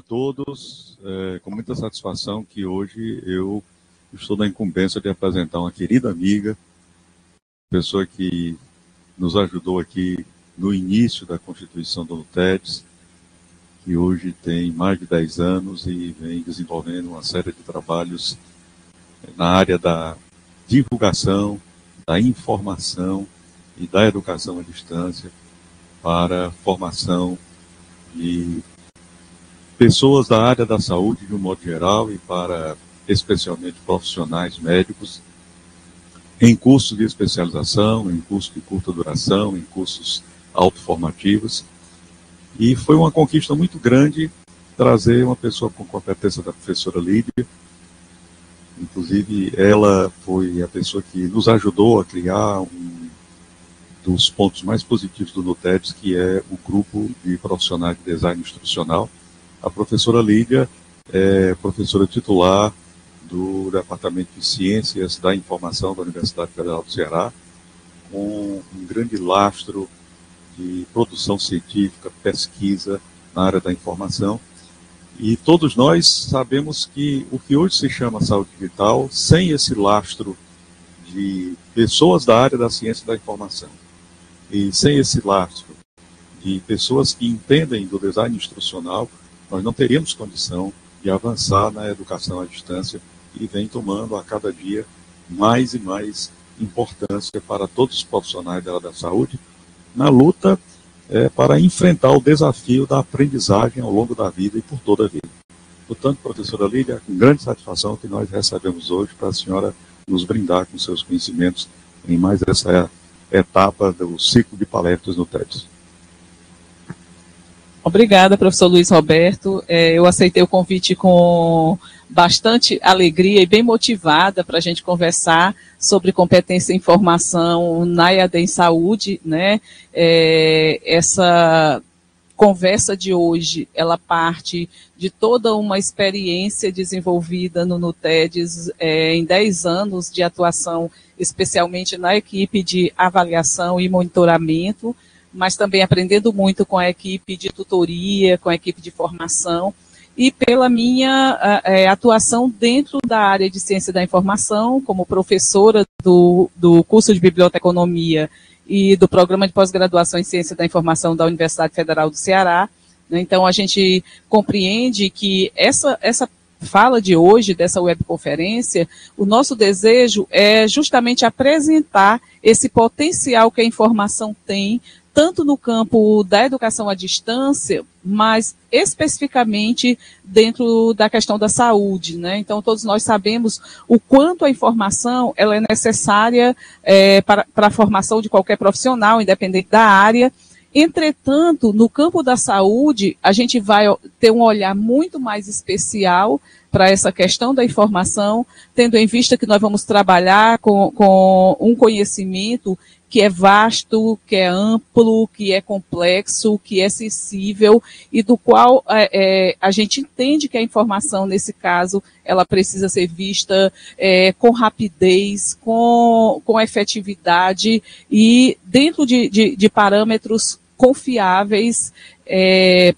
todos. Com muita satisfação que hoje eu estou na incumbência de apresentar uma querida amiga, pessoa que nos ajudou aqui no início da constituição do NUTEDS, que hoje tem mais de 10 anos e vem desenvolvendo uma série de trabalhos na área da divulgação, da informação e da educação à distância para a formação de pessoas da área da saúde de um modo geral e para especialmente profissionais médicos em cursos de especialização, em cursos de curta duração, em cursos autoformativos. E foi uma conquista muito grande trazer uma pessoa com competência da professora Lídia. Inclusive, ela foi a pessoa que nos ajudou a criar um dos pontos mais positivos do NUTEDS, que é o grupo de profissionais de design instrucional. A professora Lídia é professora titular do Departamento de Ciências da Informação da Universidade Federal do Ceará, com um grande lastro de produção científica, pesquisa na área da informação. E todos nós sabemos que o que hoje se chama saúde digital, sem esse lastro de pessoas da área da ciência da informação, e sem esse lastro de pessoas que entendem do design instrucional, nós não teríamos condição de avançar na educação à distância, e vem tomando a cada dia mais e mais importância para todos os profissionais da área da saúde, na luta para enfrentar o desafio da aprendizagem ao longo da vida e por toda a vida. Portanto, professora Lídia, com grande satisfação que nós recebemos hoje para a senhora nos brindar com seus conhecimentos em mais essa etapa do ciclo de palestras no TEDS. Obrigada, professor Luiz Roberto. Eu aceitei o convite com bastante alegria e bem motivada para a gente conversar sobre competência em informação na EAD em saúde, né? Essa conversa de hoje, ela parte de toda uma experiência desenvolvida no NUTEDS em 10 anos de atuação, especialmente na equipe de avaliação e monitoramento, mas também aprendendo muito com a equipe de tutoria, com a equipe de formação, e pela minha atuação dentro da área de ciência da informação, como professora do curso de biblioteconomia e do programa de pós-graduação em ciência da informação da Universidade Federal do Ceará. Então, a gente compreende que essa fala de hoje, dessa webconferência, o nosso desejo é justamente apresentar esse potencial que a informação tem, tanto no campo da educação à distância, mas especificamente dentro da questão da saúde, né? Então, todos nós sabemos o quanto a informação ela é necessária para a formação de qualquer profissional, independente da área. Entretanto, no campo da saúde, a gente vai ter um olhar muito mais especial para essa questão da informação, tendo em vista que nós vamos trabalhar com um conhecimento que é vasto, que é amplo, que é complexo, que é sensível e do qual a gente entende que a informação, nesse caso, ela precisa ser vista com rapidez, com efetividade e dentro de parâmetros confiáveis,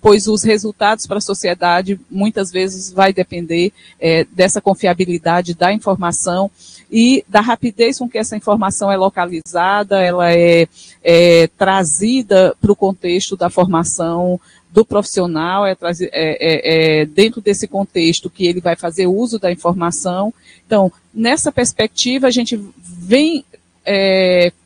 pois os resultados para a sociedade muitas vezes vai depender dessa confiabilidade da informação e da rapidez com que essa informação é localizada, ela é trazida para o contexto da formação do profissional, dentro desse contexto que ele vai fazer uso da informação. Então, nessa perspectiva, a gente vem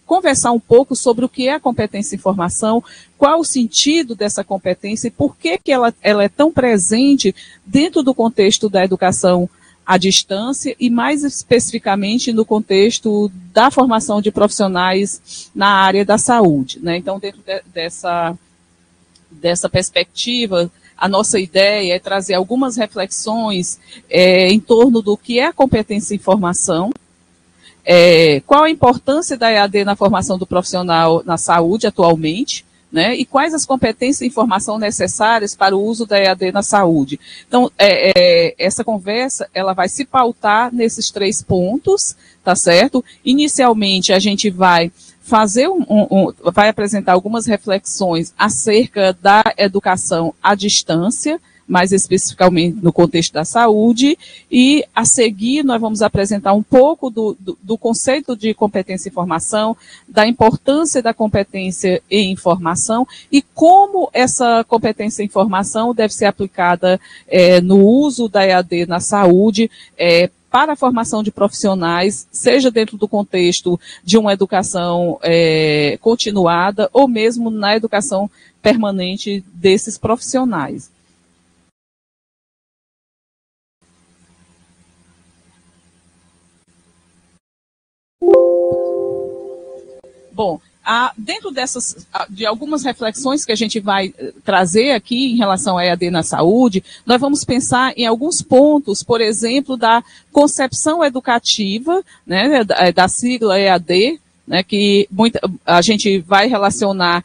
conversar um pouco sobre o que é a competência em informação, qual o sentido dessa competência e por que ela é tão presente dentro do contexto da educação à distância e mais especificamente no contexto da formação de profissionais na área da saúde, né? Então, dentro dessa perspectiva, a nossa ideia é trazer algumas reflexões em torno do que é a competência em informação, qual a importância da EAD na formação do profissional na saúde atualmente, né, e quais as competências e informação necessárias para o uso da EAD na saúde. Então, essa conversa, ela vai se pautar nesses 3 pontos, tá certo? Inicialmente, a gente vai fazer vai apresentar algumas reflexões acerca da educação à distância, mais especificamente no contexto da saúde, e a seguir nós vamos apresentar um pouco do conceito de competência em informação, da importância da competência em informação e como essa competência em informação deve ser aplicada no uso da EAD na saúde, para a formação de profissionais, seja dentro do contexto de uma educação continuada ou mesmo na educação permanente desses profissionais. Bom, dentro de algumas reflexões que a gente vai trazer aqui em relação à EAD na saúde, nós vamos pensar em alguns pontos, por exemplo, da concepção educativa, né, da sigla EAD, né, que a gente vai relacionar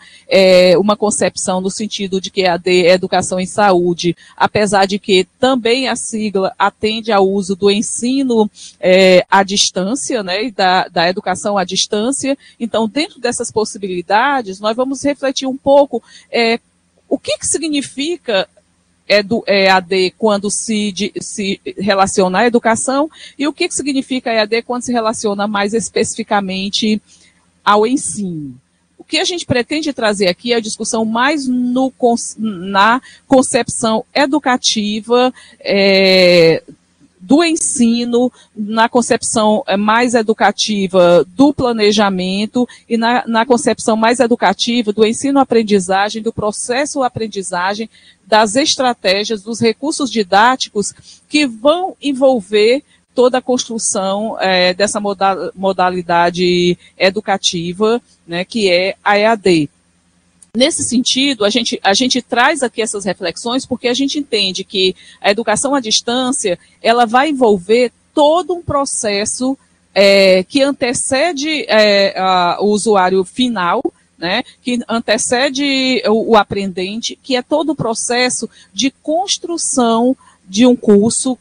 uma concepção no sentido de que EAD é educação em saúde, apesar de que também a sigla atende ao uso do ensino à distância, né, e da educação à distância. Então, dentro dessas possibilidades, nós vamos refletir um pouco o que significa do EAD quando se relaciona à educação e o que significa EAD quando se relaciona mais especificamente ao ensino. O que a gente pretende trazer aqui é a discussão mais na concepção educativa do ensino, na concepção mais educativa do planejamento e na concepção mais educativa do ensino-aprendizagem, do processo-aprendizagem, das estratégias, dos recursos didáticos que vão envolver toda a construção dessa modalidade educativa, né, que é a EAD. Nesse sentido, a gente traz aqui essas reflexões porque a gente entende que a educação à distância, ela vai envolver todo um processo que antecede o usuário final, né, que antecede o aprendente, que é todo o processo de construção de um curso,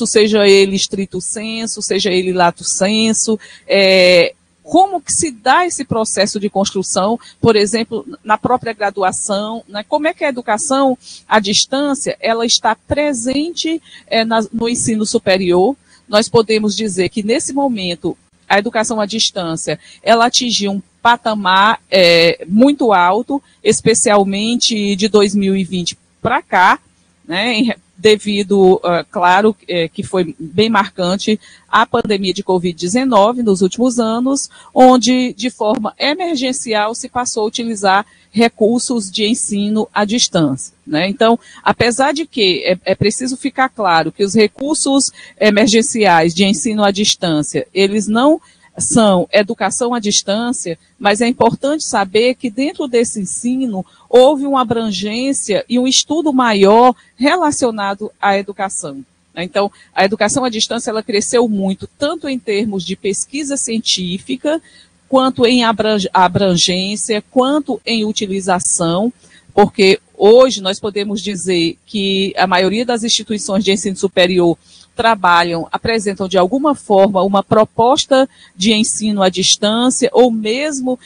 seja ele stricto sensu, seja ele lato sensu, como que se dá esse processo de construção, por exemplo, na própria graduação, né? Como é que a educação à distância, ela está presente no ensino superior. Nós podemos dizer que, nesse momento, a educação à distância, ela atingiu um patamar muito alto, especialmente de 2020 para cá, né, devido, claro, que foi bem marcante a pandemia de Covid-19 nos últimos anos, onde, de forma emergencial, se passou a utilizar recursos de ensino à distância, né? Então, apesar de que é preciso ficar claro que os recursos emergenciais de ensino à distância, eles não são educação à distância, mas é importante saber que dentro desse ensino houve uma abrangência e um estudo maior relacionado à educação. Então, a educação à distância, ela cresceu muito, tanto em termos de pesquisa científica, quanto em abrangência, quanto em utilização, porque hoje nós podemos dizer que a maioria das instituições de ensino superior apresentam de alguma forma uma proposta de ensino à distância, ou mesmo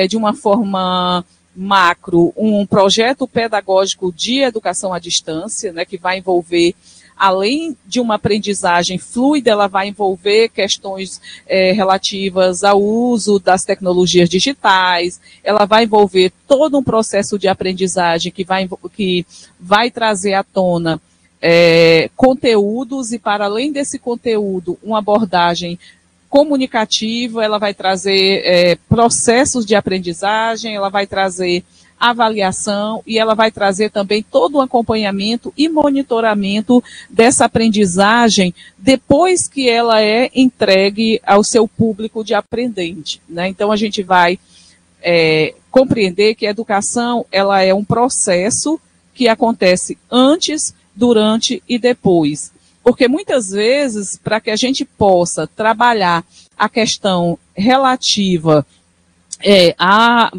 de uma forma macro, um projeto pedagógico de educação à distância, né, que vai envolver, além de uma aprendizagem fluida, ela vai envolver questões relativas ao uso das tecnologias digitais, ela vai envolver todo um processo de aprendizagem que vai trazer à tona conteúdos, e para além desse conteúdo, uma abordagem comunicativa, ela vai trazer processos de aprendizagem, ela vai trazer avaliação e ela vai trazer também todo o acompanhamento e monitoramento dessa aprendizagem depois que ela é entregue ao seu público de aprendente, né? Então, a gente vai compreender que a educação, ela é um processo que acontece antes, durante e depois. Porque muitas vezes, para que a gente possa trabalhar a questão relativa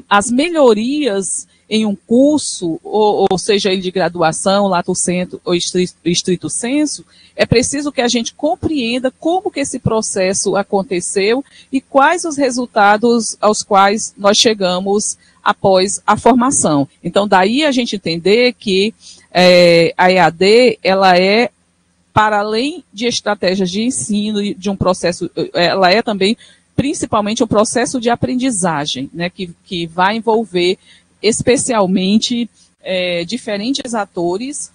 às melhorias em um curso, ou seja ele de graduação, lato sensu ou stricto sensu, é preciso que a gente compreenda como que esse processo aconteceu e quais os resultados aos quais nós chegamos após a formação. Então, daí a gente entender que a EAD, ela é, para além de estratégias de ensino e de um processo, ela é também, principalmente, um processo de aprendizagem, né, que vai envolver especialmente diferentes atores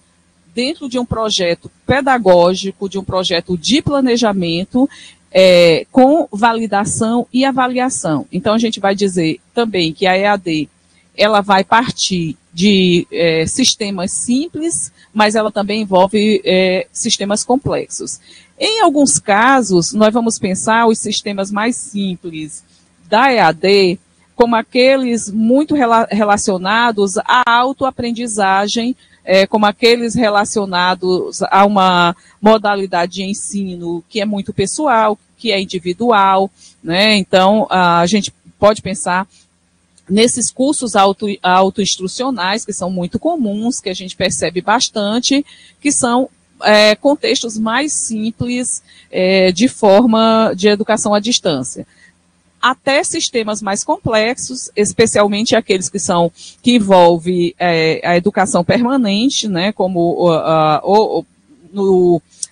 dentro de um projeto pedagógico, de um projeto de planejamento, com validação e avaliação. Então, a gente vai dizer também que a EAD, ela vai partir de sistemas simples, mas ela também envolve sistemas complexos. Em alguns casos, nós vamos pensar os sistemas mais simples da EAD como aqueles muito relacionados à autoaprendizagem, como aqueles relacionados a uma modalidade de ensino que é muito pessoal, que é individual, né? Então, a gente pode pensar nesses cursos autoinstrucionais, que são muito comuns, que a gente percebe bastante, que são contextos mais simples de forma de educação à distância. Até sistemas mais complexos, especialmente aqueles que envolvem a educação permanente, né, como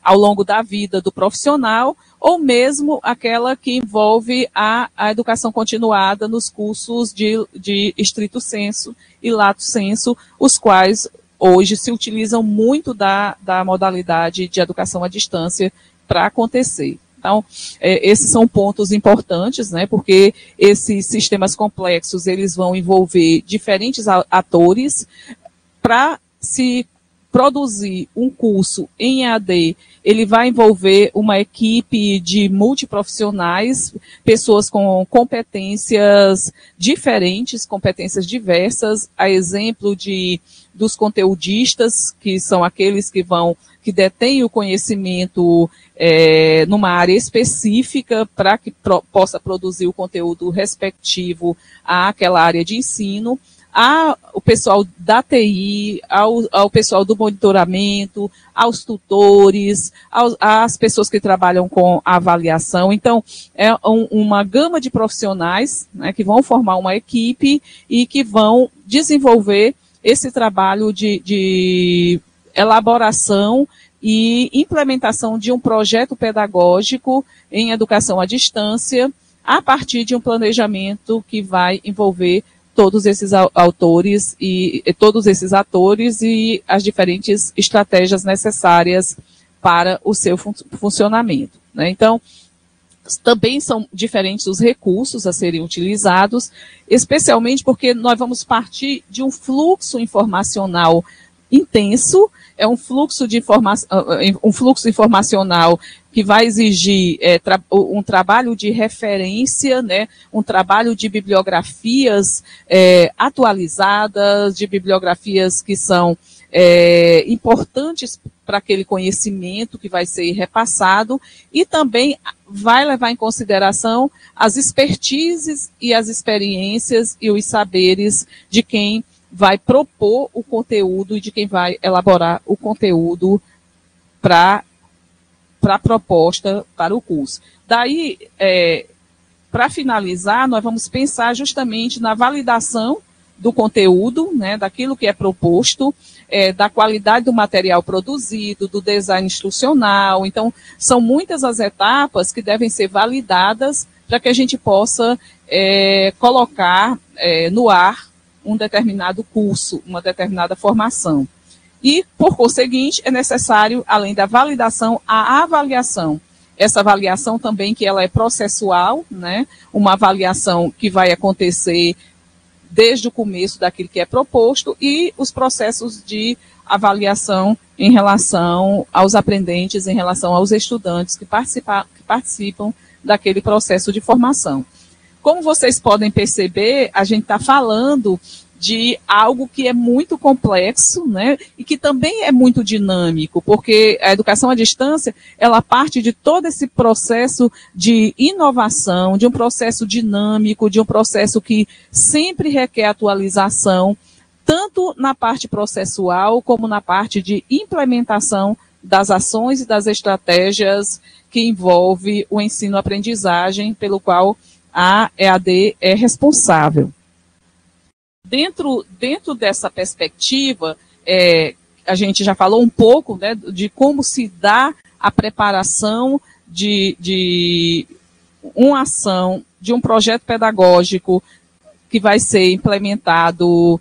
ao longo da vida do profissional, ou mesmo aquela que envolve a educação continuada nos cursos de estrito sensu e lato sensu, os quais hoje se utilizam muito da modalidade de educação à distância para acontecer. Então, esses são pontos importantes, né, porque esses sistemas complexos, eles vão envolver diferentes atores. Para se produzir um curso em EAD, ele vai envolver uma equipe de multiprofissionais, pessoas com competências diferentes, competências diversas, a exemplo dos conteudistas, que são aqueles que detêm o conhecimento numa área específica para que possa produzir o conteúdo respectivo àquela área de ensino, ao pessoal da TI, ao pessoal do monitoramento, aos tutores, às pessoas que trabalham com a avaliação. Então, é uma gama de profissionais, né, que vão formar uma equipe e que vão desenvolver esse trabalho de elaboração e implementação de um projeto pedagógico em educação à distância, a partir de um planejamento que vai envolver todos esses autores e todos esses atores e as diferentes estratégias necessárias para o seu funcionamento, né? Então, também são diferentes os recursos a serem utilizados, especialmente porque nós vamos partir de um fluxo informacional intenso, é um fluxo informacional que vai exigir um trabalho de referência, né, um trabalho de bibliografias atualizadas, de bibliografias que são importantes para aquele conhecimento que vai ser repassado, e também vai levar em consideração as expertises e as experiências e os saberes de quem vai propor o conteúdo e de quem vai elaborar o conteúdo para a proposta, para o curso. Daí, para finalizar, nós vamos pensar justamente na validação do conteúdo, né, daquilo que é proposto, da qualidade do material produzido, do design instrucional. Então, são muitas as etapas que devem ser validadas para que a gente possa colocar no ar um determinado curso, uma determinada formação. E, por conseguinte, é necessário, além da validação, a avaliação. Essa avaliação também que ela é processual, né? Uma avaliação que vai acontecer desde o começo daquilo que é proposto, e os processos de avaliação em relação aos aprendentes, em relação aos estudantes que participam daquele processo de formação. Como vocês podem perceber, a gente está falando de algo que é muito complexo, né, e que também é muito dinâmico, porque a educação à distância, ela parte de todo esse processo de inovação, de um processo dinâmico, de um processo que sempre requer atualização, tanto na parte processual, como na parte de implementação das ações e das estratégias que envolve o ensino-aprendizagem, pelo qual a EAD é responsável. Dentro dessa perspectiva, a gente já falou um pouco, né, de como se dá a preparação de uma ação, de um projeto pedagógico que vai ser implementado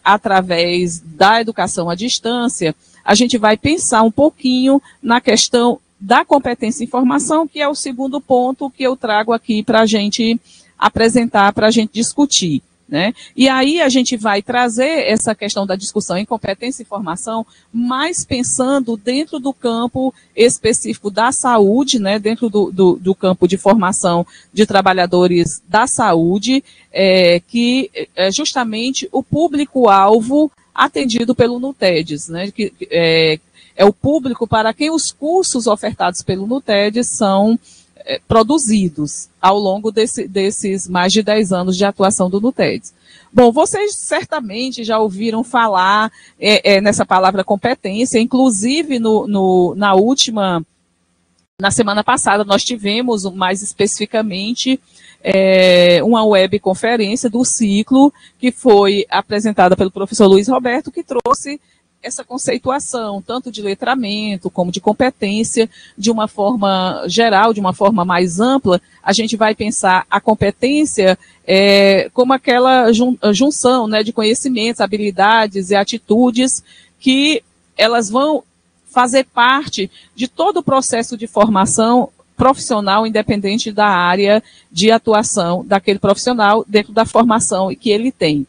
através da educação à distância. A gente vai pensar um pouquinho na questão da competência em informação, que é o segundo ponto que eu trago aqui para a gente apresentar, para a gente discutir, né? E aí a gente vai trazer essa questão da discussão em competência e informação, mais pensando dentro do campo específico da saúde, né? Dentro do campo de formação de trabalhadores da saúde, que é justamente o público-alvo atendido pelo NUTEDES, né? Que é o público para quem os cursos ofertados pelo NUTEDES são produzidos ao longo desses mais de 10 anos de atuação do NUTEDES. Bom, vocês certamente já ouviram falar nessa palavra competência, inclusive na semana passada nós tivemos, mais especificamente, uma webconferência do ciclo que foi apresentada pelo professor Luiz Roberto, que trouxe essa conceituação, tanto de letramento como de competência, de uma forma geral, de uma forma mais ampla. A gente vai pensar a competência como aquela junção, né, de conhecimentos, habilidades e atitudes que elas vão fazer parte de todo o processo de formação profissional, independente da área de atuação daquele profissional, dentro da formação que ele tem.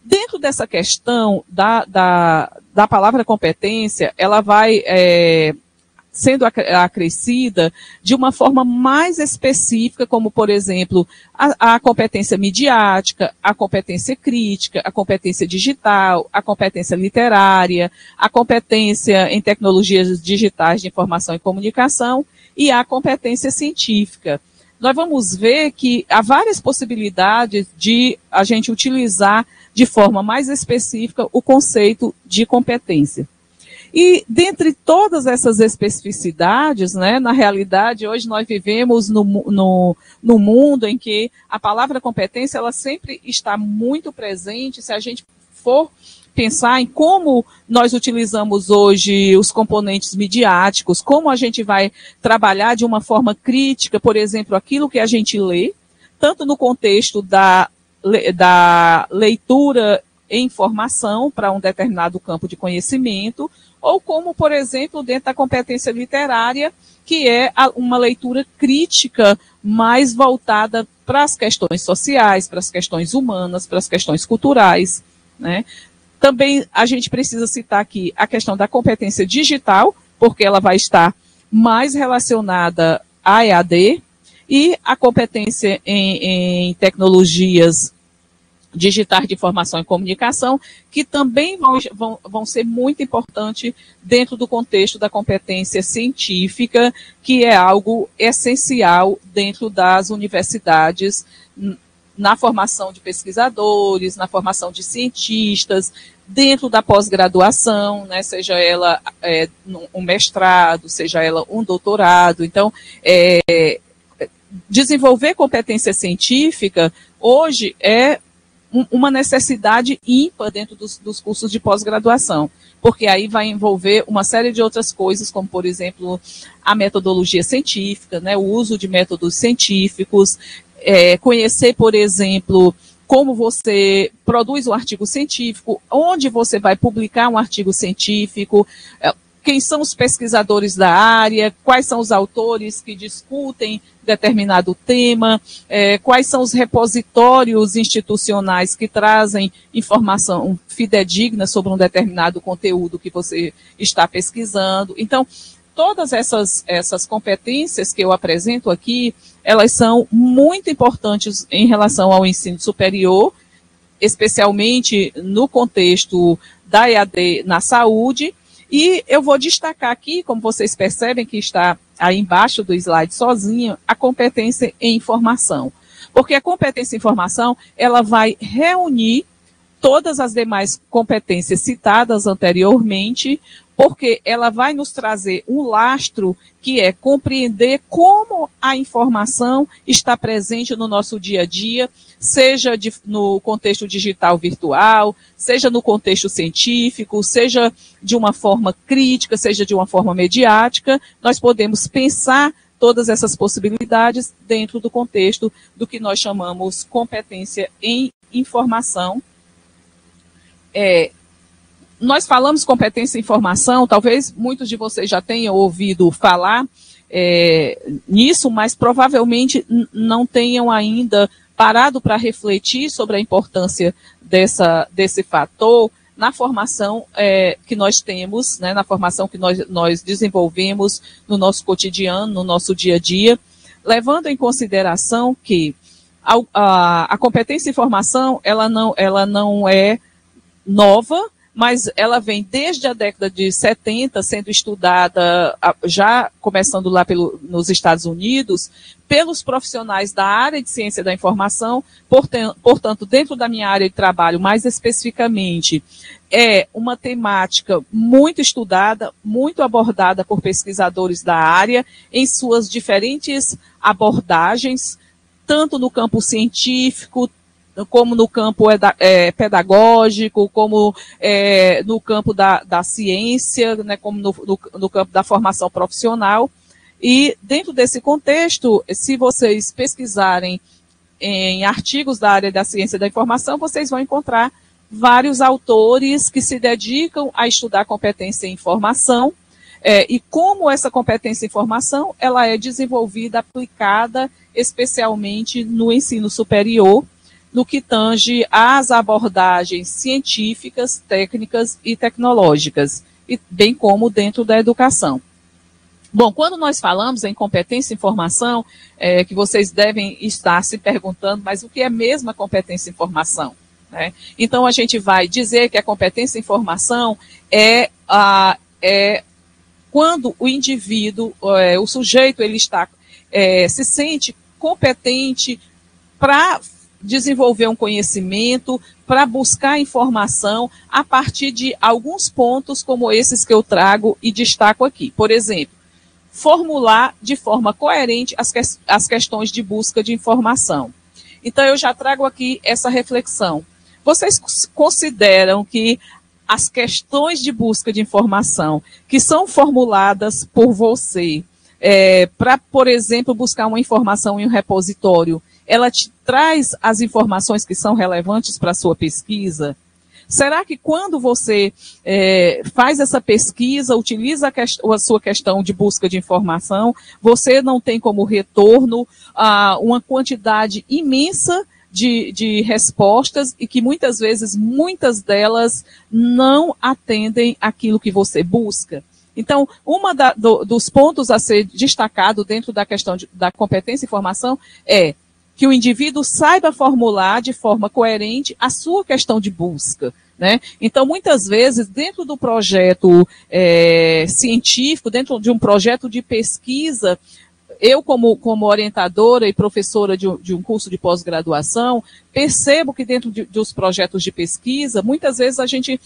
Dentro dessa questão da palavra competência, ela vai sendo acrescida de uma forma mais específica, como, por exemplo, a competência midiática, a competência crítica, a competência digital, a competência literária, a competência em tecnologias digitais de informação e comunicação e a competência científica. Nós vamos ver que há várias possibilidades de a gente utilizar de forma mais específica o conceito de competência. E dentre todas essas especificidades, né, na realidade, hoje nós vivemos no mundo em que a palavra competência ela sempre está muito presente. Se a gente for pensar em como nós utilizamos hoje os componentes midiáticos, como a gente vai trabalhar de uma forma crítica, por exemplo, aquilo que a gente lê, tanto no contexto da leitura e informação para um determinado campo de conhecimento, ou como, por exemplo, dentro da competência literária, que é uma leitura crítica mais voltada para as questões sociais, para as questões humanas, para as questões culturais, né? Também a gente precisa citar aqui a questão da competência digital, porque ela vai estar mais relacionada à EAD, e a competência em tecnologias digitais de informação e comunicação, que também vão ser muito importantes dentro do contexto da competência científica, que é algo essencial dentro das universidades, na formação de pesquisadores, na formação de cientistas, dentro da pós-graduação, né, seja ela um mestrado, seja ela um doutorado. Então, desenvolver competência científica hoje é uma necessidade ímpar dentro dos cursos de pós-graduação, porque aí vai envolver uma série de outras coisas, como, por exemplo, a metodologia científica, né, o uso de métodos científicos, conhecer, por exemplo, como você produz um artigo científico, onde você vai publicar um artigo científico, quem são os pesquisadores da área, quais são os autores que discutem determinado tema, quais são os repositórios institucionais que trazem informação fidedigna sobre um determinado conteúdo que você está pesquisando. Então, todas essas competências que eu apresento aqui, elas são muito importantes em relação ao ensino superior, especialmente no contexto da EAD na saúde. E eu vou destacar aqui, como vocês percebem que está aí embaixo do slide sozinho, a competência em informação. Porque a competência em informação, ela vai reunir todas as demais competências citadas anteriormente, porque ela vai nos trazer um lastro que é compreender como a informação está presente no nosso dia a dia, seja no contexto digital virtual, seja no contexto científico, seja de uma forma crítica, seja de uma forma mediática. Nós podemos pensar todas essas possibilidades dentro do contexto do que nós chamamos competência em informação. Nós falamos competência em informação, talvez muitos de vocês já tenham ouvido falar nisso, mas provavelmente não tenham ainda parado para refletir sobre a importância desse fator na formação que nós temos, né, na formação que nós desenvolvemos no nosso cotidiano, no nosso dia a dia, levando em consideração que a competência em informação ela não é nova, mas ela vem desde a década de 70 sendo estudada, já começando lá nos Estados Unidos, pelos profissionais da área de ciência da informação. Portanto, dentro da minha área de trabalho, mais especificamente, é uma temática muito estudada, muito abordada por pesquisadores da área, em suas diferentes abordagens, tanto no campo científico, como no campo pedagógico, como no campo da ciência, né, como no campo da formação profissional. E dentro desse contexto, se vocês pesquisarem em artigos da área da ciência da informação, vocês vão encontrar vários autores que se dedicam a estudar competência em informação, e como essa competência em informação ela é desenvolvida, aplicada especialmente no ensino superior, no que tange às abordagens científicas, técnicas e tecnológicas, e bem como dentro da educação. Bom, quando nós falamos em competência em informação, que vocês devem estar se perguntando, mas o que é mesmo a competência em informação? Né? Então, a gente vai dizer que a competência em informação é quando o indivíduo, o sujeito, ele está, se sente competente para desenvolver um conhecimento, para buscar informação a partir de alguns pontos como esses que eu trago e destaco aqui. Por exemplo, formular de forma coerente as questões de busca de informação. Então, eu já trago aqui essa reflexão. Vocês consideram que as questões de busca de informação que são formuladas por você, para, por exemplo, buscar uma informação em um repositório, ela te traz as informações que são relevantes para a sua pesquisa? Será que quando você faz essa pesquisa, utiliza a sua questão de busca de informação, você não tem como retorno uma quantidade imensa de respostas e que muitas vezes, muitas delas não atendem aquilo que você busca? Então, dos pontos a ser destacado dentro da questão da competência em informação é que o indivíduo saiba formular de forma coerente a sua questão de busca, né? Então, muitas vezes, dentro do projeto científico, dentro de um projeto de pesquisa, eu, como orientadora e professora de um curso de pós-graduação, percebo que dentro dos projetos de pesquisa, muitas vezes a gente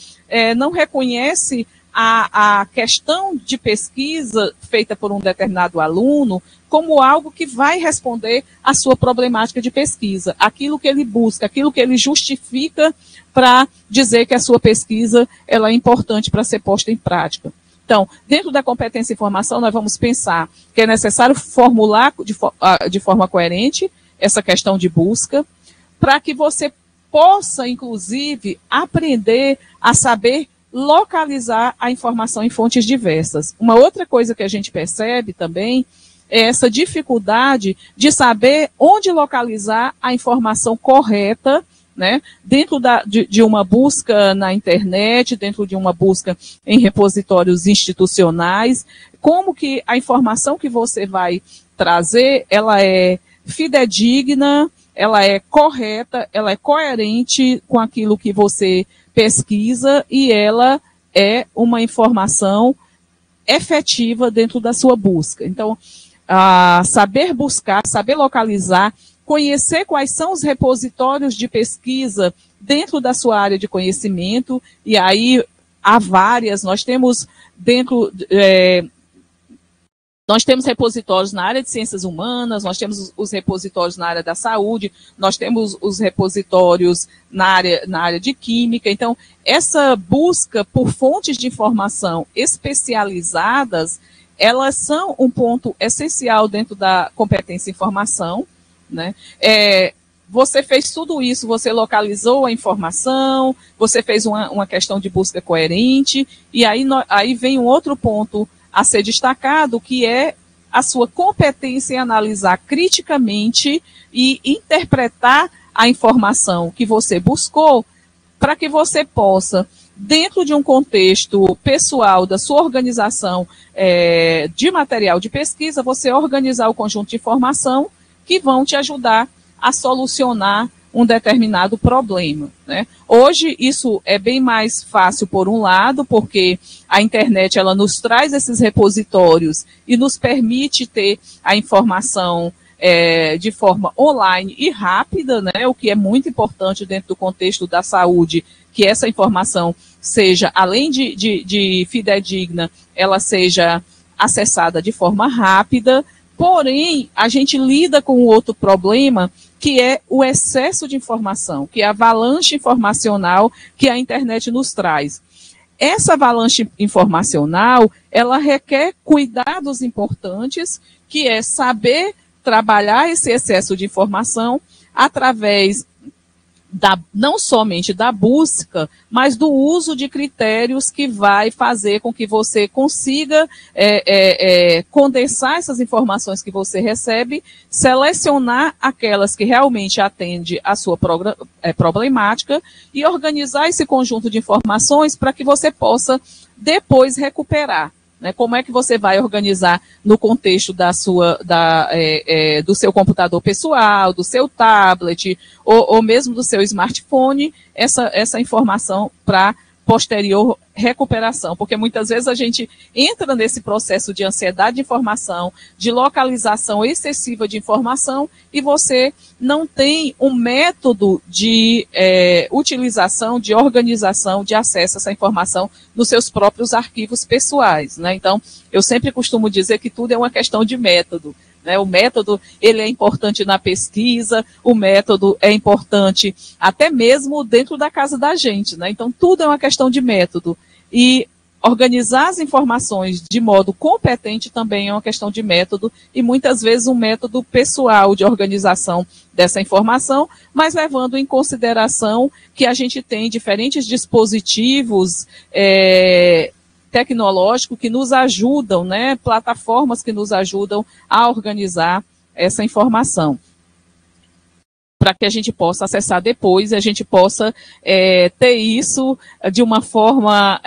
não reconhece a questão de pesquisa feita por um determinado aluno como algo que vai responder à sua problemática de pesquisa, aquilo que ele busca, aquilo que ele justifica para dizer que a sua pesquisa ela é importante para ser posta em prática. Então, dentro da competência em informação, nós vamos pensar que é necessário formular de forma coerente essa questão de busca, para que você possa, inclusive, aprender a saber localizar a informação em fontes diversas. Uma outra coisa que a gente percebe também é essa dificuldade de saber onde localizar a informação correta, né, dentro de uma busca na internet, dentro de uma busca em repositórios institucionais, como que a informação que você vai trazer, ela é fidedigna, ela é correta, ela é coerente com aquilo que você pesquisa e ela é uma informação efetiva dentro da sua busca. Então, saber buscar, saber localizar, conhecer quais são os repositórios de pesquisa dentro da sua área de conhecimento, e aí há várias, nós temos nós temos repositórios na área de ciências humanas, nós temos os repositórios na área da saúde, nós temos os repositórios na área de química. Então, essa busca por fontes de informação especializadas, elas são um ponto essencial dentro da competência em informação, né? Você fez tudo isso, você localizou a informação, você fez uma questão de busca coerente, e aí vem um outro ponto a ser destacado, que é a sua competência em analisar criticamente e interpretar a informação que você buscou, para que você possa, dentro de um contexto pessoal da sua organização de material de pesquisa, você organizar o conjunto de informação que vão te ajudar a solucionar um determinado problema, né? Hoje isso é bem mais fácil por um lado, porque a internet ela nos traz esses repositórios e nos permite ter a informação de forma online e rápida, né? O que é muito importante dentro do contexto da saúde, que essa informação seja, além de fidedigna, ela seja acessada de forma rápida. Porém, a gente lida com outro problema, que é o excesso de informação, que é a avalanche informacional que a internet nos traz. Essa avalanche informacional, ela requer cuidados importantes, que é saber trabalhar esse excesso de informação através não somente da busca, mas do uso de critérios que vai fazer com que você consiga condensar essas informações que você recebe, selecionar aquelas que realmente atendem à sua problemática e organizar esse conjunto de informações para que você possa depois recuperar. Né? Como é que você vai organizar no contexto do seu computador pessoal, do seu tablet, ou mesmo do seu smartphone, essa informação para posterior recuperação, porque muitas vezes a gente entra nesse processo de ansiedade de informação, de localização excessiva de informação, e você não tem um método de utilização, de organização, de acesso a essa informação nos seus próprios arquivos pessoais, né? Então, eu sempre costumo dizer que tudo é uma questão de método. Né? O método, ele é importante na pesquisa, o método é importante até mesmo dentro da casa da gente, né? Então, tudo é uma questão de método. E organizar as informações de modo competente também é uma questão de método, e muitas vezes um método pessoal de organização dessa informação, mas levando em consideração que a gente tem diferentes dispositivos tecnológicos que nos ajudam, né, plataformas que nos ajudam a organizar essa informação, para que a gente possa acessar depois e a gente possa ter isso de uma forma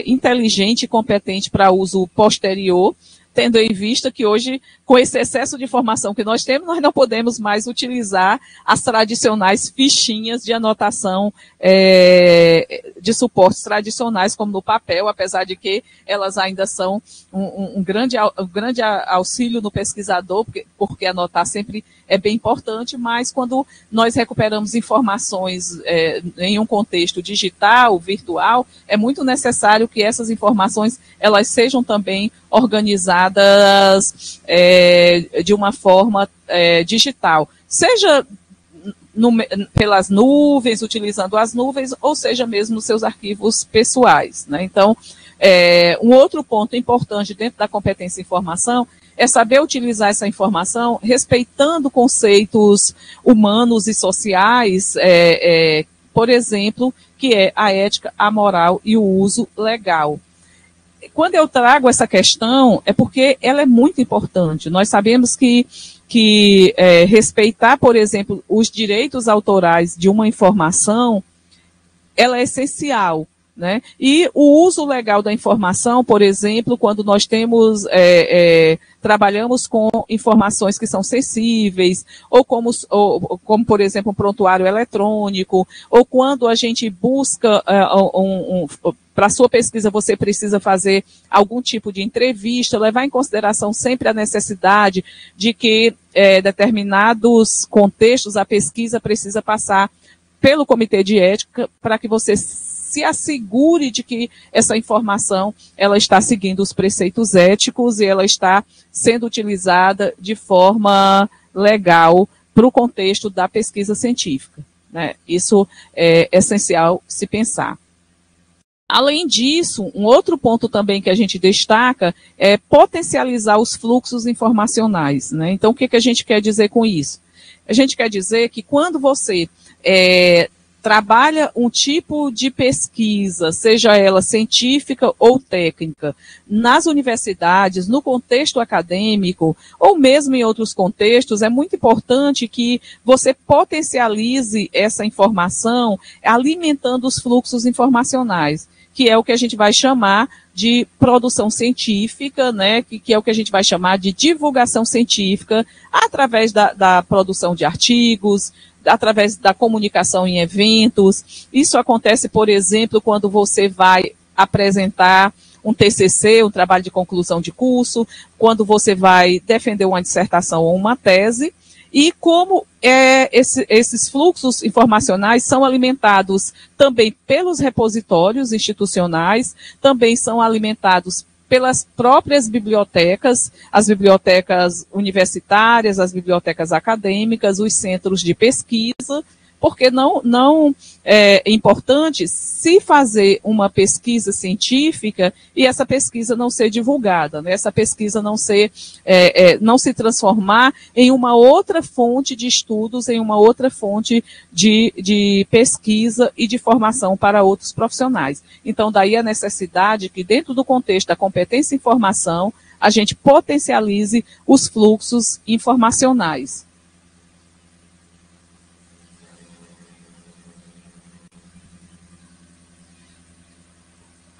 inteligente e competente para uso posterior, tendo em vista que hoje, com esse excesso de informação que nós temos, nós não podemos mais utilizar as tradicionais fichinhas de anotação de suportes tradicionais, como no papel, apesar de que elas ainda são um grande auxílio no pesquisador, porque anotar sempre é bem importante, mas quando nós recuperamos informações em um contexto digital, virtual, é muito necessário que essas informações elas sejam também organizadas de uma forma digital, seja pelas nuvens, utilizando as nuvens, ou seja mesmo nos seus arquivos pessoais, né? Então, um outro ponto importante dentro da competência em informação é saber utilizar essa informação respeitando conceitos humanos e sociais, por exemplo, que é a ética, a moral e o uso legal. Quando eu trago essa questão, é porque ela é muito importante. Nós sabemos que respeitar, por exemplo, os direitos autorais de uma informação, ela é essencial, né? E o uso legal da informação, por exemplo, quando nós trabalhamos com informações que são sensíveis, ou como, por exemplo, um prontuário eletrônico, ou quando a gente busca para a sua pesquisa você precisa fazer algum tipo de entrevista, levar em consideração sempre a necessidade de que determinados contextos a pesquisa precisa passar pelo comitê de ética para que você se assegure de que essa informação ela está seguindo os preceitos éticos e ela está sendo utilizada de forma legal para o contexto da pesquisa científica, né? Isso é essencial se pensar. Além disso, um outro ponto também que a gente destaca é potencializar os fluxos informacionais, né? Então, o que a gente quer dizer com isso? A gente quer dizer que quando você trabalha um tipo de pesquisa, seja ela científica ou técnica, nas universidades, no contexto acadêmico, ou mesmo em outros contextos, é muito importante que você potencialize essa informação alimentando os fluxos informacionais, que é o que a gente vai chamar de produção científica, né, que é o que a gente vai chamar de divulgação científica, através da produção de artigos, através da comunicação em eventos. Isso acontece, por exemplo, quando você vai apresentar um TCC, um trabalho de conclusão de curso, quando você vai defender uma dissertação ou uma tese, e como esses fluxos informacionais são alimentados também pelos repositórios institucionais, também são alimentados pelas próprias bibliotecas, as bibliotecas universitárias, as bibliotecas acadêmicas, os centros de pesquisa, porque não é importante se fazer uma pesquisa científica e essa pesquisa não ser divulgada, né? Essa pesquisa não se transformar em uma outra fonte de estudos, em uma outra fonte de pesquisa e de formação para outros profissionais. Então, daí a necessidade que, dentro do contexto da competência em informação, a gente potencialize os fluxos informacionais.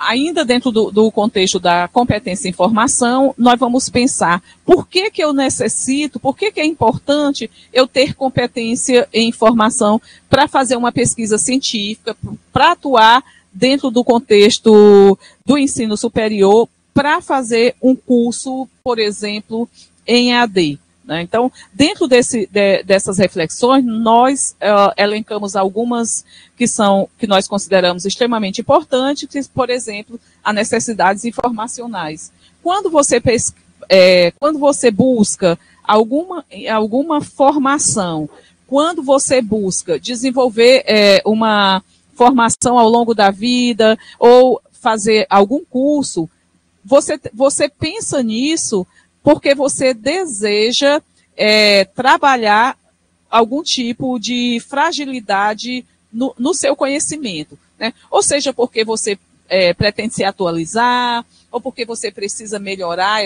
Ainda dentro do contexto da competência em informação, nós vamos pensar por que eu necessito, por que é importante eu ter competência em informação para fazer uma pesquisa científica, para atuar dentro do contexto do ensino superior, para fazer um curso, por exemplo, em EAD. Então, dentro dessas reflexões, nós elencamos algumas que nós consideramos extremamente importantes, por exemplo, as necessidades informacionais. Quando você busca alguma formação, quando você busca desenvolver uma formação ao longo da vida ou fazer algum curso, você pensa nisso porque você deseja trabalhar algum tipo de fragilidade no seu conhecimento, né? Ou seja, porque você pretende se atualizar, ou porque você precisa melhorar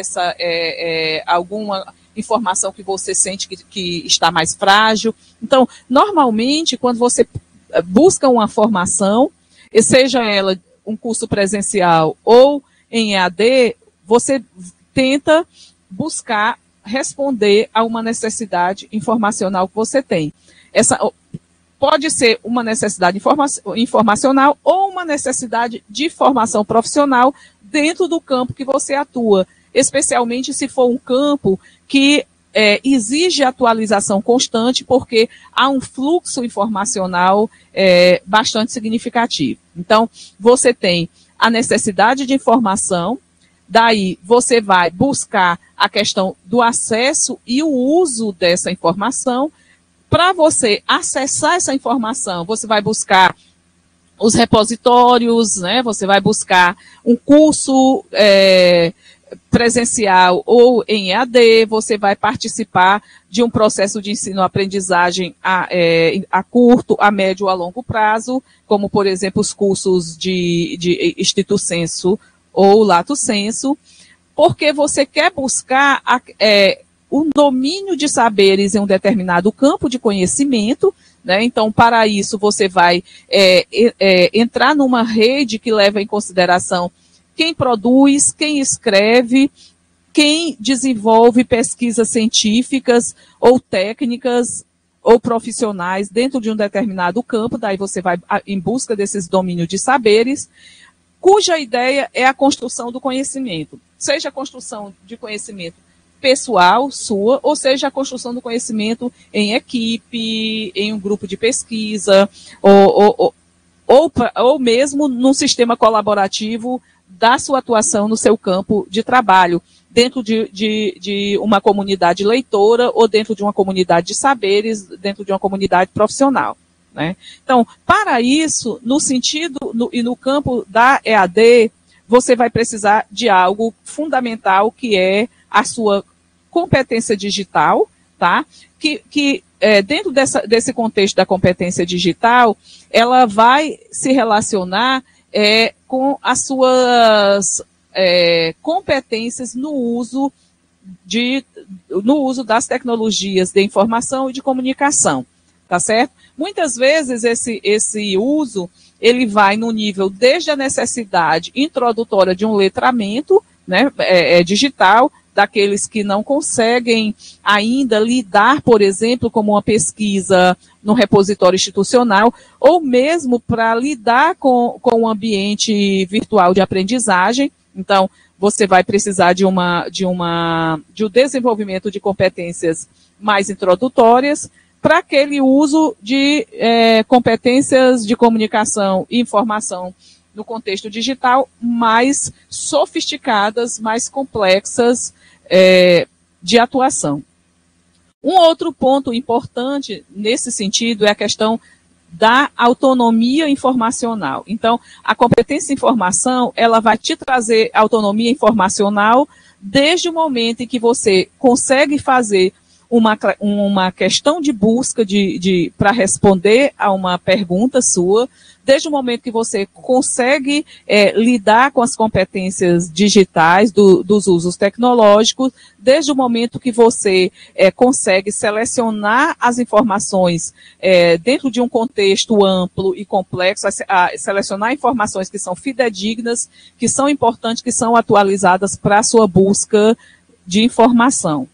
alguma informação que você sente que está mais frágil. Então, normalmente, quando você busca uma formação, seja ela um curso presencial ou em EAD, você tenta buscar responder a uma necessidade informacional que você tem. Essa pode ser uma necessidade informacional ou uma necessidade de formação profissional dentro do campo que você atua, especialmente se for um campo que exige atualização constante, porque há um fluxo informacional bastante significativo. Então, você tem a necessidade de informação. Daí, você vai buscar a questão do acesso e o uso dessa informação. Para você acessar essa informação, você vai buscar os repositórios, né? Você vai buscar um curso presencial ou em EAD, você vai participar de um processo de ensino-aprendizagem a curto, a médio ou a longo prazo, como, por exemplo, os cursos de Stricto Sensu ou Lato Sensu, porque você quer buscar um domínio de saberes em um determinado campo de conhecimento, né? Então, para isso, você vai entrar numa rede que leva em consideração quem produz, quem escreve, quem desenvolve pesquisas científicas ou técnicas ou profissionais dentro de um determinado campo. Daí você vai em busca desses domínios de saberes, cuja ideia é a construção do conhecimento, seja a construção de conhecimento pessoal, sua, ou seja a construção do conhecimento em equipe, em um grupo de pesquisa, ou mesmo num sistema colaborativo da sua atuação no seu campo de trabalho, dentro de uma comunidade leitora ou dentro de uma comunidade de saberes, dentro de uma comunidade profissional, né? Então, para isso, no sentido e no campo da EAD, você vai precisar de algo fundamental, que é a sua competência digital, tá? Que dentro desse contexto da competência digital, ela vai se relacionar com as suas competências no uso das tecnologias de informação e de comunicação, tá certo? Muitas vezes esse uso, ele vai no nível desde a necessidade introdutória de um letramento, né, digital, daqueles que não conseguem ainda lidar, por exemplo, com uma pesquisa no repositório institucional, ou mesmo para lidar com o ambiente virtual de aprendizagem. Então, você vai precisar de um desenvolvimento de competências mais introdutórias para aquele uso de competências de comunicação e informação no contexto digital mais sofisticadas, mais complexas de atuação. Um outro ponto importante nesse sentido é a questão da autonomia informacional. Então, a competência em informação, ela vai te trazer autonomia informacional desde o momento em que você consegue fazer uma questão de busca para responder a uma pergunta sua, desde o momento que você consegue lidar com as competências digitais dos usos tecnológicos, desde o momento que você consegue selecionar as informações dentro de um contexto amplo e complexo, selecionar informações que são fidedignas, que são importantes, que são atualizadas para a sua busca de informação.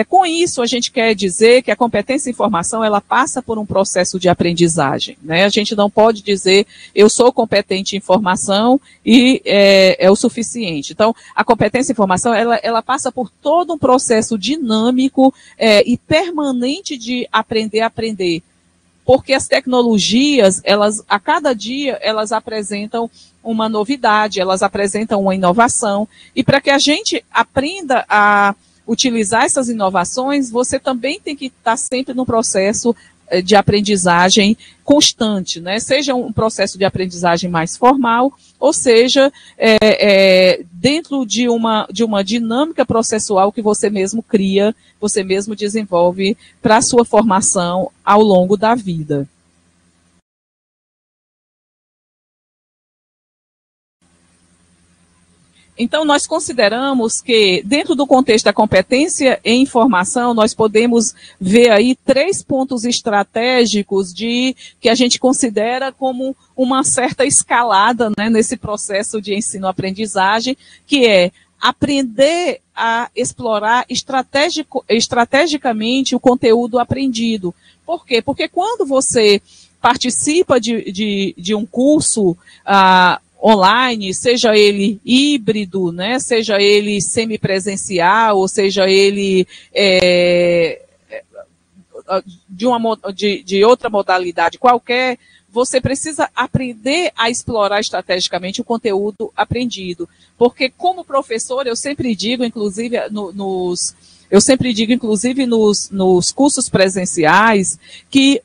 Com isso, a gente quer dizer que a competência em informação, ela passa por um processo de aprendizagem, né? A gente não pode dizer, eu sou competente em informação e é o suficiente. Então, a competência em informação, ela passa por todo um processo dinâmico e permanente de aprender, porque as tecnologias, a cada dia, elas apresentam uma novidade, elas apresentam uma inovação, e para que a gente aprenda a utilizar essas inovações, você também tem que estar sempre no processo de aprendizagem constante, né? Seja um processo de aprendizagem mais formal, ou seja, dentro de uma dinâmica processual que você mesmo cria, você mesmo desenvolve para a sua formação ao longo da vida. Então, nós consideramos que, dentro do contexto da competência em informação, nós podemos ver aí 3 pontos estratégicos que a gente considera como uma certa escalada, né, nesse processo de ensino-aprendizagem, que é aprender a explorar estrategicamente o conteúdo aprendido. Por quê? Porque quando você participa de um curso online, seja ele híbrido, né, seja ele semipresencial, ou seja ele de outra modalidade qualquer, você precisa aprender a explorar estrategicamente o conteúdo aprendido. Porque, como professor, eu sempre digo, inclusive, nos cursos presenciais, que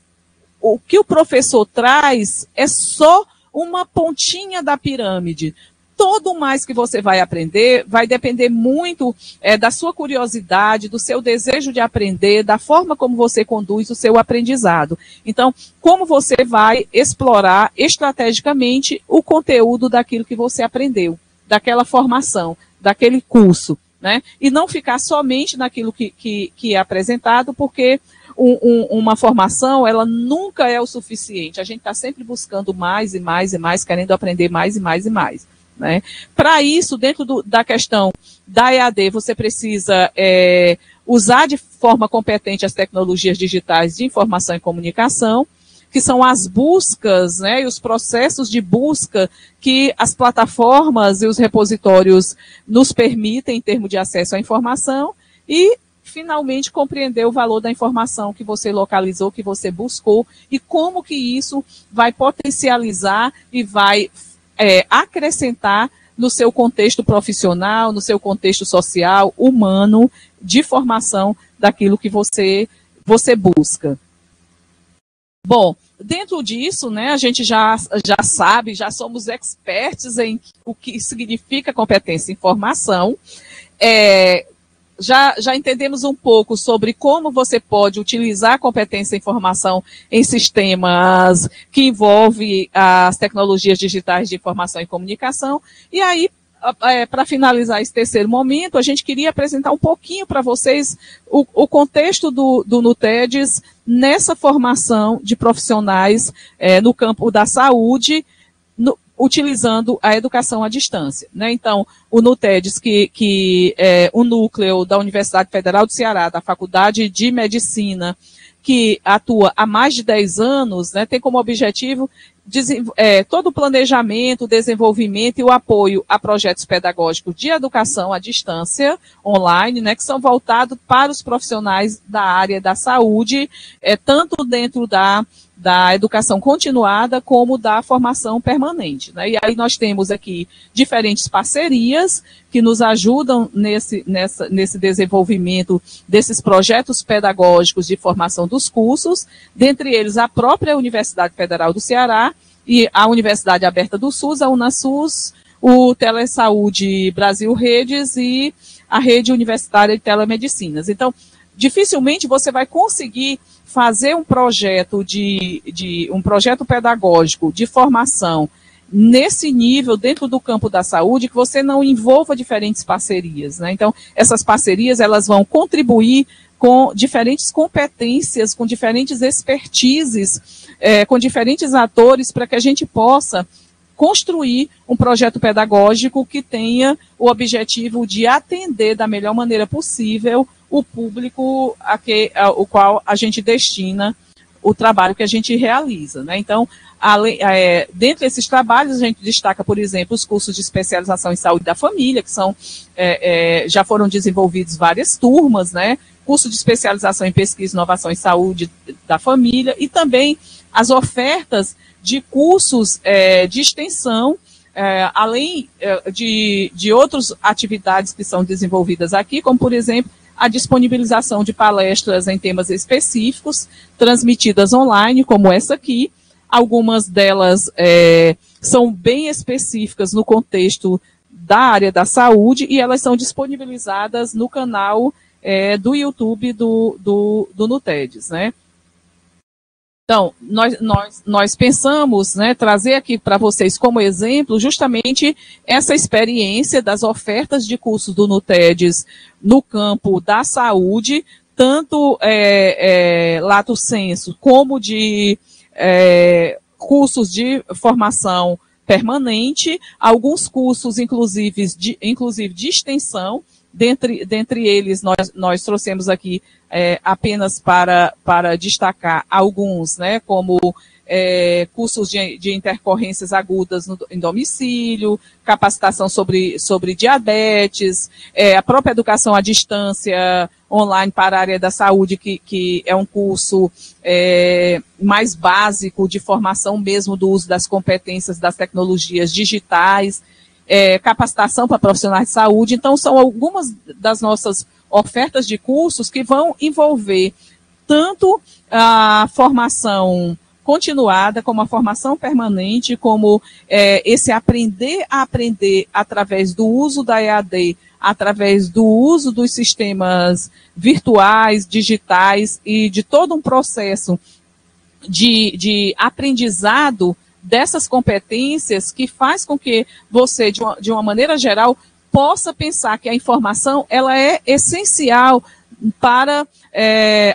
o que o professor traz é só uma pontinha da pirâmide. Todo mais que você vai aprender vai depender muito da sua curiosidade, do seu desejo de aprender, da forma como você conduz o seu aprendizado. Então, como você vai explorar estrategicamente o conteúdo daquilo que você aprendeu, daquela formação, daquele curso, né? E não ficar somente naquilo que é apresentado, porque uma formação, ela nunca é o suficiente. A gente está sempre buscando mais e mais e mais, querendo aprender mais e mais e mais, né? Para isso, dentro da questão da EAD, você precisa usar de forma competente as tecnologias digitais de informação e comunicação, que são as buscas, né, e os processos de busca que as plataformas e os repositórios nos permitem em termos de acesso à informação, e finalmente compreender o valor da informação que você localizou, que você buscou, e como que isso vai potencializar e vai acrescentar no seu contexto profissional, no seu contexto social, humano, de formação daquilo que você busca. Bom, dentro disso, né, a gente já sabe, já somos experts em o que significa competência em informação. Já entendemos um pouco sobre como você pode utilizar a competência em informação em sistemas que envolvem as tecnologias digitais de informação e comunicação. E aí, para finalizar esse terceiro momento, a gente queria apresentar um pouquinho para vocês o contexto do NUTEDS nessa formação de profissionais no campo da saúde, utilizando a educação à distância, né? Então, o NUTEDS, que é um núcleo da Universidade Federal do Ceará, da Faculdade de Medicina, que atua há mais de 10 anos, né, tem como objetivo todo o planejamento, o desenvolvimento e o apoio a projetos pedagógicos de educação à distância, online, né, que são voltados para os profissionais da área da saúde, tanto dentro da educação continuada como da formação permanente, né? E aí nós temos aqui diferentes parcerias que nos ajudam nesse desenvolvimento desses projetos pedagógicos de formação dos cursos, dentre eles a própria Universidade Federal do Ceará e a Universidade Aberta do SUS, a UnaSUS, o Telesaúde Brasil Redes e a Rede Universitária de Telemedicinas. Então, dificilmente você vai conseguir fazer um projeto um projeto pedagógico de formação nesse nível, dentro do campo da saúde, que você não envolva diferentes parcerias, né? Então, essas parcerias, elas vão contribuir com diferentes competências, com diferentes expertises, com diferentes atores, para que a gente possa construir um projeto pedagógico que tenha o objetivo de atender da melhor maneira possível o público ao qual a gente destina o trabalho que a gente realiza, né? Então, dentre esses trabalhos, a gente destaca, por exemplo, os cursos de especialização em saúde da família, que já foram desenvolvidos várias turmas, né? Curso de especialização em pesquisa e inovação em saúde da família, e também as ofertas de cursos de extensão, além de outras atividades que são desenvolvidas aqui, como, por exemplo, a disponibilização de palestras em temas específicos, transmitidas online, como essa aqui. Algumas delas são bem específicas no contexto da área da saúde, e elas são disponibilizadas no canal do YouTube do NUTEDS, né? Então, nós pensamos, né, trazer aqui para vocês como exemplo justamente essa experiência das ofertas de cursos do NUTEDS no campo da saúde, tanto lato sensu como de cursos de formação permanente, alguns cursos inclusive de extensão. Dentre eles, nós trouxemos aqui apenas para destacar alguns, né, como cursos de intercorrências agudas em domicílio, capacitação sobre diabetes, a própria educação à distância online para a área da saúde, que é um curso mais básico de formação mesmo do uso das competências das tecnologias digitais, capacitação para profissionais de saúde. Então, são algumas das nossas ofertas de cursos que vão envolver tanto a formação continuada, como a formação permanente, como esse aprender a aprender através do uso da EAD, através do uso dos sistemas virtuais, digitais e de todo um processo de aprendizado dessas competências, que faz com que você, de uma maneira geral, possa pensar que a informação ela é essencial para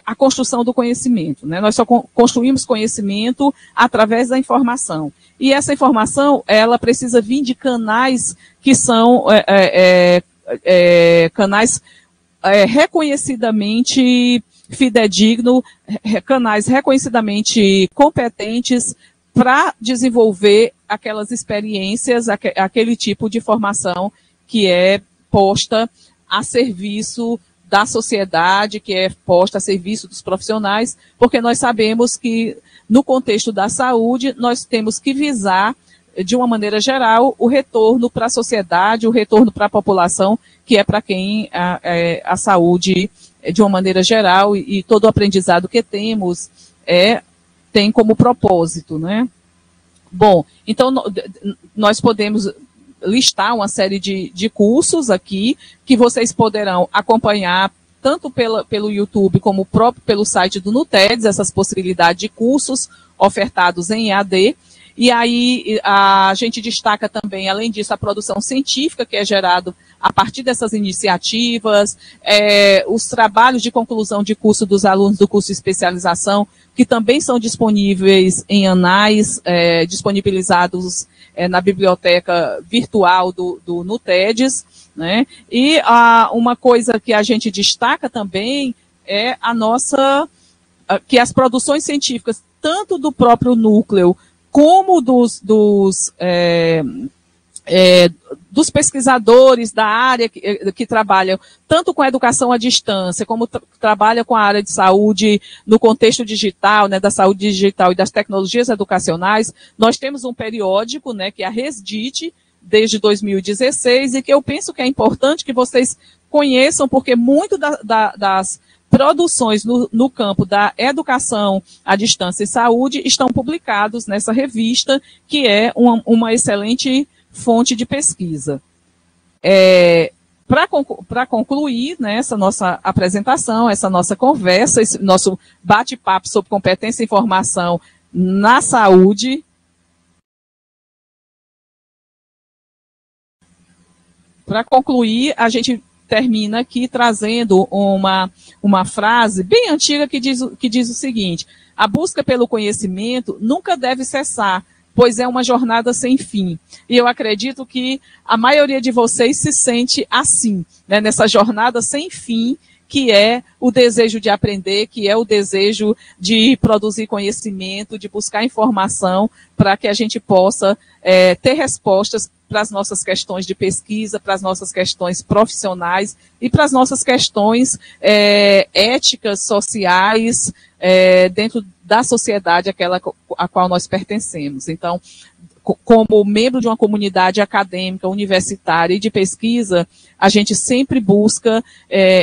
a construção do conhecimento, né? Nós só construímos conhecimento através da informação. E essa informação, ela precisa vir de canais que são canais reconhecidamente fidedignos, canais reconhecidamente competentes para desenvolver aquelas experiências, aquele tipo de formação que é posta a serviço da sociedade, que é posta a serviço dos profissionais, porque nós sabemos que, no contexto da saúde, nós temos que visar, de uma maneira geral, o retorno para a sociedade, o retorno para a população, que é para quem a saúde, de uma maneira geral, e todo o aprendizado que temos, tem como propósito, né? Bom, então nós podemos listar uma série de cursos aqui, que vocês poderão acompanhar tanto pelo YouTube como próprio pelo site do NUTEDS, essas possibilidades de cursos ofertados em EAD. E aí a gente destaca também, além disso, a produção científica que é gerado a partir dessas iniciativas, os trabalhos de conclusão de curso dos alunos do curso de especialização, que também são disponíveis em anais, disponibilizados na biblioteca virtual do NUTEDS, né? E uma coisa que a gente destaca também é que as produções científicas, tanto do próprio núcleo, como dos pesquisadores da área que trabalham tanto com a educação à distância, como trabalham com a área de saúde no contexto digital, né, da saúde digital e das tecnologias educacionais. Nós temos um periódico, né, que é a RESDIT, desde 2016, e que eu penso que é importante que vocês conheçam, porque muito das produções no campo da educação à distância e saúde estão publicados nessa revista, que é uma excelente fonte de pesquisa. Para concluir, né, essa nossa apresentação, essa nossa conversa, esse nosso bate-papo sobre competência e informação na saúde, para concluir, a gente termina aqui trazendo uma frase bem antiga que diz o seguinte: a busca pelo conhecimento nunca deve cessar, pois é uma jornada sem fim. E eu acredito que a maioria de vocês se sente assim, né, nessa jornada sem fim, que é o desejo de aprender, que é o desejo de produzir conhecimento, de buscar informação, para que a gente possa ter respostas para as nossas questões de pesquisa, para as nossas questões profissionais e para as nossas questões éticas, sociais, dentro da sociedade a qual nós pertencemos. Então, como membro de uma comunidade acadêmica, universitária e de pesquisa, a gente sempre busca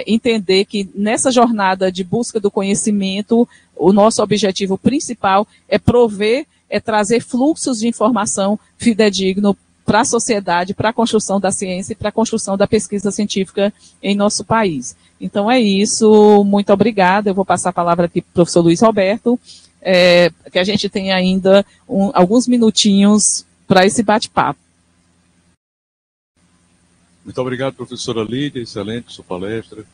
entender que nessa jornada de busca do conhecimento, o nosso objetivo principal é trazer fluxos de informação fidedigno para a sociedade, para a construção da ciência e para a construção da pesquisa científica em nosso país. Então é isso, muito obrigada. Eu vou passar a palavra aqui para o professor Luiz Roberto, que a gente tem ainda alguns minutinhos para esse bate-papo. Muito obrigado, professora Lídia, excelente sua palestra.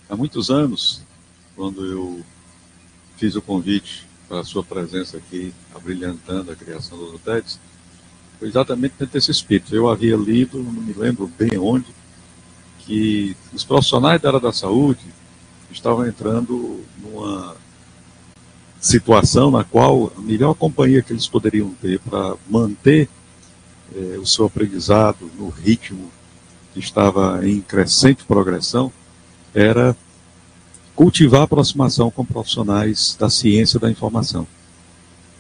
Há muitos anos, quando eu fiz o convite para a sua presença aqui, abrilhantando a criação do NUTEDS, foi exatamente dentro desse espírito. Eu havia lido, não me lembro bem onde, que os profissionais da área da saúde estavam entrando numa situação na qual a melhor companhia que eles poderiam ter para manter o seu aprendizado no ritmo que estava em crescente progressão era cultivar a aproximação com profissionais da ciência da informação.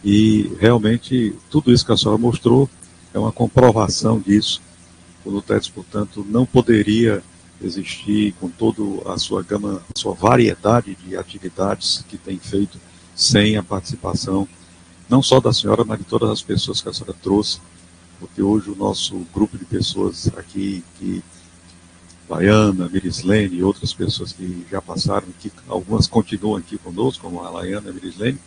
E realmente tudo isso que a senhora mostrou é uma comprovação disso. O NUTEDS, portanto, não poderia existir com toda a sua gama, a sua variedade de atividades que tem feito sem a participação, não só da senhora, mas de todas as pessoas que a senhora trouxe, porque hoje o nosso grupo de pessoas aqui, Laiana, Mirislene e outras pessoas que já passaram, que algumas continuam aqui conosco, como a Laiana e a Mirislene,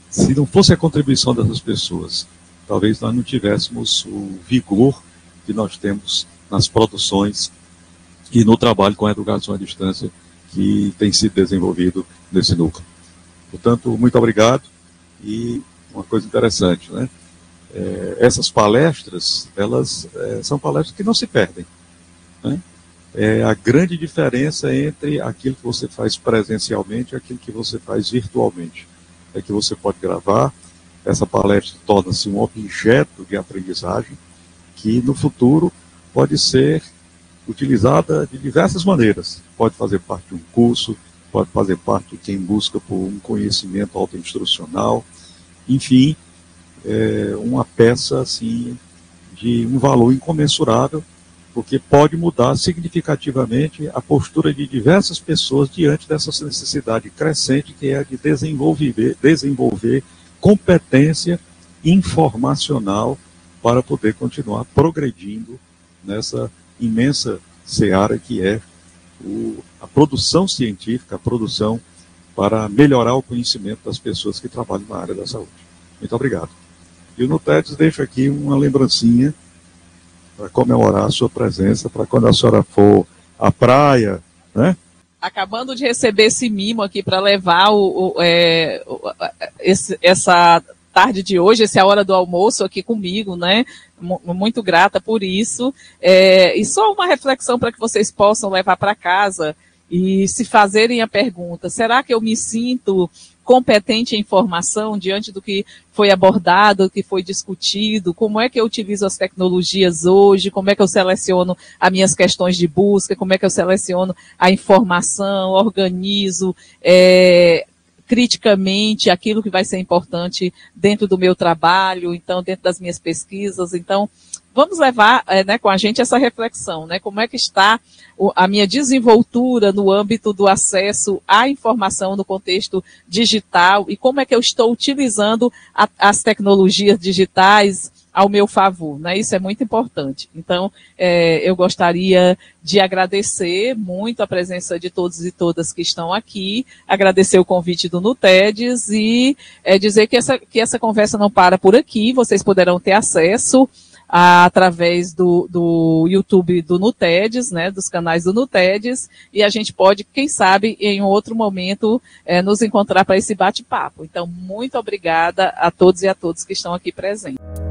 se não fosse a contribuição dessas pessoas, talvez nós não tivéssemos o vigor que nós temos nas produções e no trabalho com a educação à distância que tem sido desenvolvido nesse núcleo. Portanto, muito obrigado. E uma coisa interessante, né? Essas palestras, elas são palestras que não se perdem, né? A grande diferença entre aquilo que você faz presencialmente e aquilo que você faz virtualmente é que você pode gravar. Essa palestra torna-se um objeto de aprendizagem que no futuro pode ser utilizada de diversas maneiras. Pode fazer parte de um curso, pode fazer parte de quem busca por um conhecimento autoinstrucional, enfim, uma peça assim, de um valor incomensurável, porque pode mudar significativamente a postura de diversas pessoas diante dessa necessidade crescente que é a de desenvolver competência informacional para poder continuar progredindo nessa imensa seara que é a produção científica, a produção para melhorar o conhecimento das pessoas que trabalham na área da saúde. Muito obrigado. E o NUTEDS deixa aqui uma lembrancinha para comemorar a sua presença, para quando a senhora for à praia, né? Acabando de receber esse mimo aqui para levar essa tarde de hoje, essa é a hora do almoço aqui comigo, né? Muito grata por isso. E só uma reflexão para que vocês possam levar para casa e se fazerem a pergunta: será que eu me sinto competente em informação diante do que foi abordado, do que foi discutido? Como é que eu utilizo as tecnologias hoje? Como é que eu seleciono as minhas questões de busca? Como é que eu seleciono a informação, organizo criticamente aquilo que vai ser importante dentro do meu trabalho, então dentro das minhas pesquisas? Então, vamos levar com a gente essa reflexão, né? Como é que está a minha desenvoltura no âmbito do acesso à informação no contexto digital e como é que eu estou utilizando as tecnologias digitais ao meu favor, né? Isso é muito importante. Então, eu gostaria de agradecer muito a presença de todos e todas que estão aqui, agradecer o convite do NUTEDS e dizer que essa conversa não para por aqui. Vocês poderão ter acesso através do YouTube do NUTEDS, né, dos canais do NUTEDS, e a gente pode, quem sabe, em outro momento, nos encontrar para esse bate-papo. Então, muito obrigada a todos e a todas que estão aqui presentes.